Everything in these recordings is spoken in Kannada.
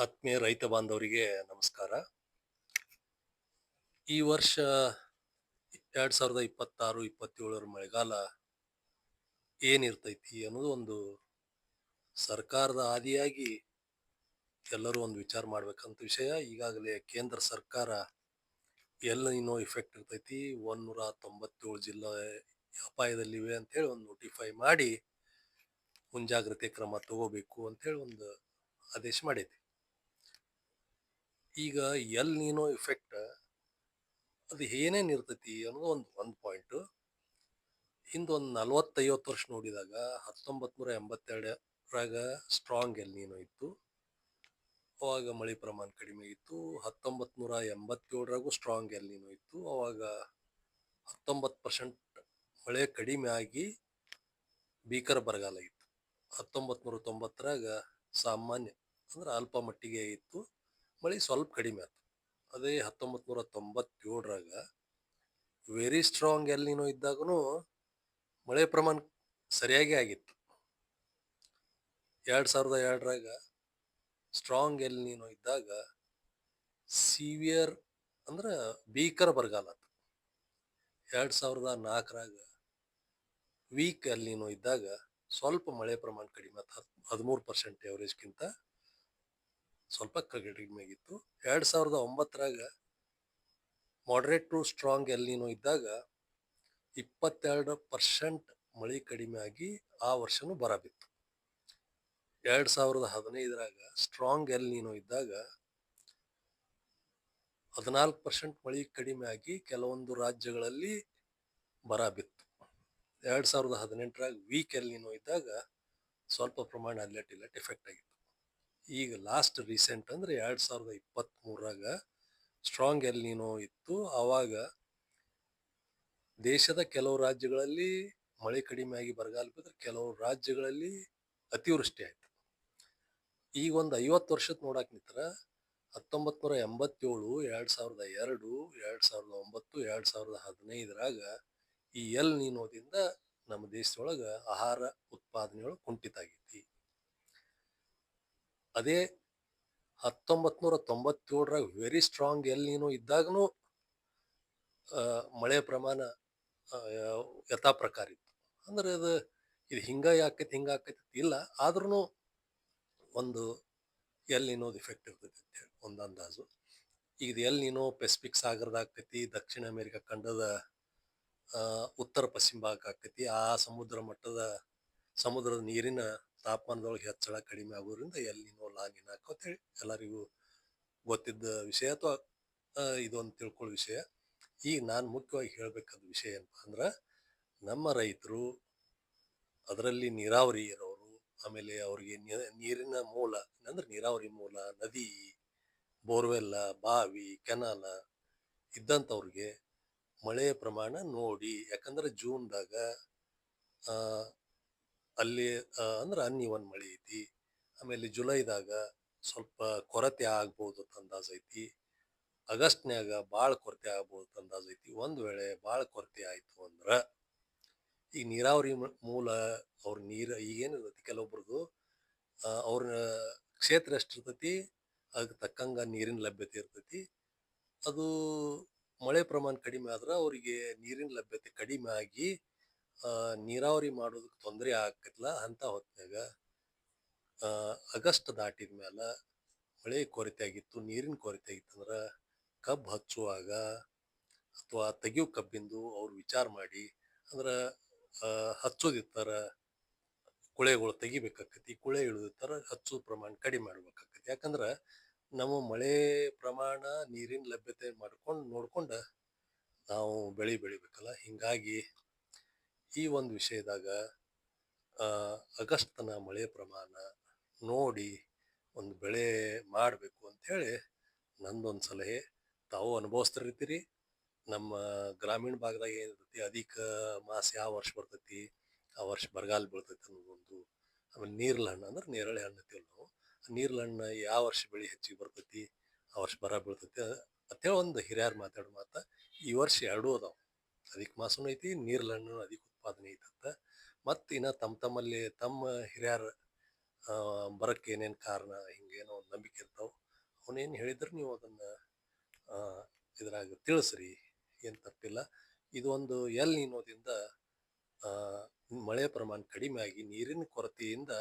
ಆತ್ಮೀಯ ರೈತ ಬಾಂಧವರಿಗೆ ನಮಸ್ಕಾರ. ಈ ವರ್ಷ 2026-27 ಮಳೆಗಾಲ ಏನಿರ್ತೈತಿ ಅನ್ನೋದು ಒಂದು ಸರ್ಕಾರದ ಆದಿಯಾಗಿ ಎಲ್ಲರೂ ಒಂದು ವಿಚಾರ ಮಾಡ್ಬೇಕಂತ ವಿಷಯ. ಈಗಾಗಲೇ ಕೇಂದ್ರ ಸರ್ಕಾರ ಎಲ್ ನಿನೋ ಇಫೆಕ್ಟ್ ಇರ್ತೈತಿ, 197 ಜಿಲ್ಲೆ ಅಪಾಯದಲ್ಲಿವೆ ಅಂತ ಹೇಳಿ ಒಂದು ನೋಟಿಫೈ ಮಾಡಿ ಮುಂಜಾಗ್ರತೆ ಕ್ರಮ ತಗೋಬೇಕು ಅಂತ ಹೇಳಿ ಒಂದು ಆದೇಶ ಮಾಡೈತಿ. ಈಗ ಎಲ್ ನಿನೋ ಇಫೆಕ್ಟ್ ಅದು ಏನೇನ್ ಇರ್ತೈತಿ ಅನ್ನೋದು ಒಂದು ಪಾಯಿಂಟ್. ಹಿಂದೊಂದು 40-50 ವರ್ಷ ನೋಡಿದಾಗ 1982ರಾಗ ಸ್ಟ್ರಾಂಗ್ ಎಲ್ ನೀನೋ ಇತ್ತು. ಅವಾಗ ಮಳೆ ಪ್ರಮಾಣ ಕಡಿಮೆ ಇತ್ತು. 1987ರಾಗೂ ಸ್ಟ್ರಾಂಗ್ ಎಲ್ ನೀನೋ ಇತ್ತು. ಅವಾಗ 19% ಮಳೆ ಕಡಿಮೆ ಆಗಿ ಭೀಕರ ಬರಗಾಲ ಇತ್ತು. 1990ರಾಗ ಸಾಮಾನ್ಯ ಅಂದ್ರೆ ಅಲ್ಪ ಮಟ್ಟಿಗೆ ಇತ್ತು, ಮಳೆ ಸ್ವಲ್ಪ ಕಡಿಮೆ ಆಯ್ತು. ಅದೇ 1997ರಾಗ ವೆರಿ ಸ್ಟ್ರಾಂಗ್ ಎಲ್ ನೀನೋ ಇದ್ದಾಗೂ ಮಳೆ ಪ್ರಮಾಣ ಸರಿಯಾಗಿ ಆಗಿತ್ತು. 2002ರಾಗ ಸ್ಟ್ರಾಂಗ್ ಎಲ್ ನೀನೋ ಇದ್ದಾಗ ಸಿವಿಯರ್ ಅಂದ್ರೆ ಭೀಕರ ಬರಗಾಲ ಆತು. 2004ರಾಗ ವೀಕ್ ಎಲ್ ನೀನೋ ಇದ್ದಾಗ ಸ್ವಲ್ಪ ಮಳೆ ಪ್ರಮಾಣ ಕಡಿಮೆ ಆಯ್ತು. 13% ಎವರೇಜ್ಗಿಂತ ಸ್ವಲ್ಪ ಕಡಿಮೆ ಆಗಿತ್ತು. 2009ರಾಗ ಮಾಡರೇಟ್ ಟು ಸ್ಟ್ರಾಂಗ್ ಎಲ್ ನೀನೋ ಇದ್ದಾಗ 22% ಮಳೆ ಕಡಿಮೆ ಆಗಿ ಆ ವರ್ಷನೂ ಬರ ಬಿತ್ತು. 2015ರಾಗ ಸ್ಟ್ರಾಂಗ್ ಎಲ್ ನೀನೋ ಇದ್ದಾಗ 14% ಮಳೆ ಕಡಿಮೆ ಆಗಿ ಕೆಲವೊಂದು ರಾಜ್ಯಗಳಲ್ಲಿ ಬರ ಬಿತ್ತು. 2018ರಾಗ ವೀಕ್ ಎಲ್ ನೀನೋ ಇದ್ದಾಗ ಸ್ವಲ್ಪ ಪ್ರಮಾಣ ಅಲ್ಲಟ್ ಎಫೆಕ್ಟ್ ಆಗಿತ್ತು. ಈಗ ಲಾಸ್ಟ್ ರೀಸೆಂಟ್ ಅಂದ್ರೆ 2023ರಾಗ ಸ್ಟ್ರಾಂಗ್ ಎಲ್ ನೀನೋ ಇತ್ತು. ಆವಾಗ ದೇಶದ ಕೆಲವು ರಾಜ್ಯಗಳಲ್ಲಿ ಮಳೆ ಕಡಿಮೆ ಆಗಿ ಬರಗಾಲ ಬಿದ್ದರೆ ಕೆಲವು ರಾಜ್ಯಗಳಲ್ಲಿ ಅತಿವೃಷ್ಟಿ ಆಯ್ತು. ಈಗ ಒಂದು 50 ವರ್ಷದ ನೋಡಕ್ ನಿಂತರ 1987, 2002, 2009, 2015ರಾಗ ಈ ಎಲ್ ನೀನೋದಿಂದ ನಮ್ಮ ದೇಶದೊಳಗ ಆಹಾರ ಉತ್ಪಾದನೆಯೊಳಗೆ ಕುಂಠಿತ ಆಗೈತಿ. ಅದೇ 1997ರಾಗ ವೆರಿ ಸ್ಟ್ರಾಂಗ್ ಎಲ್ ನೀನೋ ಇದ್ದಾಗನು ಮಳೆ ಪ್ರಮಾಣ ಯಥಾ ಪ್ರಕಾರ ಇತ್ತು. ಅಂದ್ರೆ ಇದು ಹಿಂಗ ಆಕೈತಿ ಇಲ್ಲ, ಆದ್ರೂ ಒಂದು ಎಲ್ ನೀನೋದು ಇಫೆಕ್ಟ್ ಇರ್ತೈತಿ ಅಂತ ಹೇಳಿ ಒಂದು ಅಂದಾಜು. ಈಗ ಎಲ್ ನೀನೋ ಪೆಸಿಫಿಕ್ ಸಾಗರದ ಆಕೈತಿ, ದಕ್ಷಿಣ ಅಮೆರಿಕ ಖಂಡದ ಉತ್ತರ ಪಶ್ಚಿಮ ಭಾಗ ಆಕೈತಿ. ಆ ಸಮುದ್ರದ ನೀರಿನ ತಾಪಮಾನದೊಳಗೆ ಹೆಚ್ಚಳ ಕಡಿಮೆ ಆಗೋದ್ರಿಂದ ಎಲ್ ನೀನೋ ಲಾ ನಿನಾ ಅಂತ ಹೇಳಿ ಎಲ್ಲರಿಗೂ ಗೊತ್ತಿದ್ದ ವಿಷಯ, ಅಥವಾ ಇದೊಂದು ತಿಳ್ಕೊಳ್ಳೋ ವಿಷಯ. ಈಗ ನಾನು ಮುಖ್ಯವಾಗಿ ಹೇಳ್ಬೇಕಾದ ವಿಷಯ ಏನಪ್ಪಾ ಅಂದ್ರೆ, ನಮ್ಮ ರೈತರು, ಅದರಲ್ಲಿ ನೀರಾವರಿ ಇರೋರು, ಆಮೇಲೆ ಅವ್ರಿಗೆ ನೀರಿನ ಮೂಲ ಅಂದ್ರೆ ನೀರಾವರಿ ಮೂಲ, ನದಿ, ಬೋರ್ವೆಲ್ಲ, ಬಾವಿ, ಕೆನಾಲ ಇದ್ದಂಥವ್ರಿಗೆ ಮಳೆಯ ಪ್ರಮಾಣ ನೋಡಿ. ಯಾಕಂದ್ರೆ ಜೂನ್ದಾಗ ಅಲ್ಲಿ ಅಂದ್ರೆ ಅನ್ಇವನ್ ಮಳೆ ಐತಿ. ಆಮೇಲೆ ಜುಲೈದಾಗ ಸ್ವಲ್ಪ ಕೊರತೆ ಆಗ್ಬೋದು ಅಂತ ಅಂದಾಜ್ ಐತಿ. ಆಗಸ್ಟ್ನ್ಯಾಗ ಭಾಳ ಕೊರತೆ ಆಗ್ಬೋದು ಅಂತ ಅಂದಾಜ್ ಐತಿ. ಒಂದ್ ವೇಳೆ ಭಾಳ ಕೊರತೆ ಆಯ್ತು ಅಂದ್ರ ಈ ನೀರಾವರಿ ಮೂಲ ಅವ್ರ ಈಗೇನಿರ್ತೈತಿ ಕೆಲವೊಬ್ರದ್ದು ಅವ್ರ ಕ್ಷೇತ್ರ ಎಷ್ಟಿರ್ತೈತಿ ಅದಕ್ಕೆ ತಕ್ಕಂಗ ನೀರಿನ ಲಭ್ಯತೆ ಇರ್ತೈತಿ. ಅದು ಮಳೆ ಪ್ರಮಾಣ ಕಡಿಮೆ ಆದ್ರೆ ಅವರಿಗೆ ನೀರಿನ ಲಭ್ಯತೆ ಕಡಿಮೆ ಆಗಿ ನೀರಾವರಿ ಮಾಡೋದಕ್ಕೆ ತೊಂದರೆ ಆಕೈತ್ಲ. ಅಂತ ಹೊತ್ನ್ಯಾಗ ಆಗಸ್ಟ್ ದಾಟಿದ ಮ್ಯಾಲ ಮಳೆ ಕೊರತೆ ಆಗಿತ್ತು, ನೀರಿನ ಕೊರತೆ ಆಗಿತ್ತಂದ್ರ ಕಬ್ಬು ಹಚ್ಚುವಾಗ ಅಥವಾ ತೆಗಿಯೋ ಕಬ್ಬಿಂದು ಅವ್ರು ವಿಚಾರ ಮಾಡಿ, ಅಂದ್ರೆ ಹಚ್ಚೋದಿರ್ತಾರ ಕುಳೆಗಳು ತೆಗಿಬೇಕಾಕತಿ, ಕುಳೆ ಇಳಿದಿರ್ತಾರ, ಹಚ್ಚೋ ಪ್ರಮಾಣ ಕಡಿಮೆ ಮಾಡ್ಬೇಕಾಕತಿ. ಯಾಕಂದ್ರೆ ನಮ್ಮ ಮಳೆ ಪ್ರಮಾಣ ನೀರಿನ ಲಭ್ಯತೆ ನೋಡ್ಕೊಂಡ ನಾವು ಬೆಳಿಬೇಕಲ್ಲ. ಹಿಂಗಾಗಿ ಈ ಒಂದು ವಿಷಯದಾಗ ಆಗಸ್ಟ್ ತನ ಮಳೆ ಪ್ರಮಾಣ ನೋಡಿ ಒಂದು ಬೆಳೆ ಮಾಡಬೇಕು ಅಂತ ಹೇಳಿ ನಂದೊಂದು ಸಲಹೆ. ತಾವು ಅನುಭವಿಸ್ತಿರ್ತೀರಿ. ನಮ್ಮ ಗ್ರಾಮೀಣ ಭಾಗದಾಗ ಏನಿರ್ತೈತಿ, ಅಧಿಕ ಮಾಸ ಯಾವ ವರ್ಷ ಬರ್ತೈತಿ, ಆ ವರ್ಷ ಬರಗಾಲ ಬೀಳ್ತೈತಿ ಅನ್ನೋದೊಂದು. ಆಮೇಲೆ ನೀರ್ಲ ಹಣ್ಣು ಅಂದ್ರೆ ನೇರಳೆ ಹಣ್ಣು ಅಂತೀವಿ ನಾವು. ನೀರ್ಲ ಹಣ್ಣು ಯಾವ ವರ್ಷ ಬೆಳೆ ಹೆಚ್ಚಿಗೆ ಬರ್ತೈತಿ, ಆ ವರ್ಷ ಬರ ಬೀಳ್ತೈತಿ ಅಂತೇಳಿ ಒಂದು ಹಿರಿಯರು ಮಾತಾಡೋ ಮಾತ. ಈ ವರ್ಷ ಎರಡೂ ಅದಾವ, ಅಧಿಕ ಮಾಸನೂ ಐತಿ, ನೀರ್ಲ ಹಣ್ಣು ಅಧಿಕ ಉತ್ಪಾದನೆ ಐತಂತ. ಮತ್ತು ಇನ್ನು ತಮ್ಮಲ್ಲಿ ತಮ್ಮ ಹಿರಿಯರ ಬರಕ್ಕೆ ಏನೇನು ಕಾರಣ ಹಿಂಗೇನೋ ಒಂದು ನಂಬಿಕೆ ಇರ್ತಾವೆ. ಅವನೇನು ಹೇಳಿದ್ರೆ ನೀವು ಅದನ್ನು ಇದ್ರಾಗ ತಿಳಿಸ್ರಿ, ಏನು ತಪ್ಪಿಲ್ಲ. ಇದು ಒಂದು ಎಲ್ ನೀನೋದಿಂದ ಆ, ಮಳೆ ಪ್ರಮಾಣ ಕಡಿಮೆ ಆಗಿ ನೀರಿನ ಕೊರತೆಯಿಂದ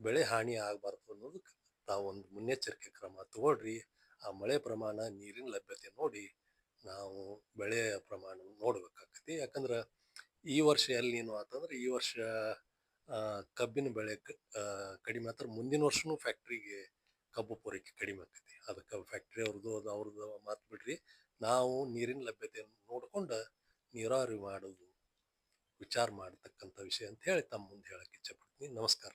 ಬೆಳೆ ಹಾನಿ ಆಗಬಾರ್ದು ಅನ್ನೋದಕ್ಕೆ ತಾವೊಂದು ಮುನ್ನೆಚ್ಚರಿಕೆ ಕ್ರಮ ತಗೊಳ್ರಿ. ಆ ಮಳೆ ಪ್ರಮಾಣ ನೀರಿನ ಲಭ್ಯತೆ ನೋಡಿ ನಾವು ಬೆಳೆಯ ಪ್ರಮಾಣ ನೋಡ್ಬೇಕಾಗ್ತದೆ. ಯಾಕಂದ್ರೆ ಈ ವರ್ಷ ಎಲ್ಲಿ ನೀನು ಆತಂದ್ರೆ ಈ ವರ್ಷ ಕಬ್ಬಿನ ಬೆಳೆ ಕಡಿಮೆ ಆದ್ರೆ ಮುಂದಿನ ವರ್ಷನೂ ಫ್ಯಾಕ್ಟ್ರಿಗೆ ಕಬ್ಬು ಪೂರೈಕೆ ಕಡಿಮೆ ಆಗ್ತೈತಿ. ಅದಕ್ಕೆ ಫ್ಯಾಕ್ಟ್ರಿ ಅವ್ರದ್ದು ಅದು ಅವ್ರದ್ದು ಮಾತು ಬಿಡ್ರಿ. ನಾವು ನೀರಿನ ಲಭ್ಯತೆಯನ್ನು ನೋಡ್ಕೊಂಡು ನೀರಾವರಿ ಮಾಡೋದು ವಿಚಾರ ಮಾಡತಕ್ಕಂಥ ವಿಷಯ ಅಂತ ಹೇಳಿ ತಮ್ಮ ಮುಂದೆ ಹೇಳಕ್ಕೆ ಇಚ್ಛೆ ಪಡ್ತೀನಿ. ನಮಸ್ಕಾರ.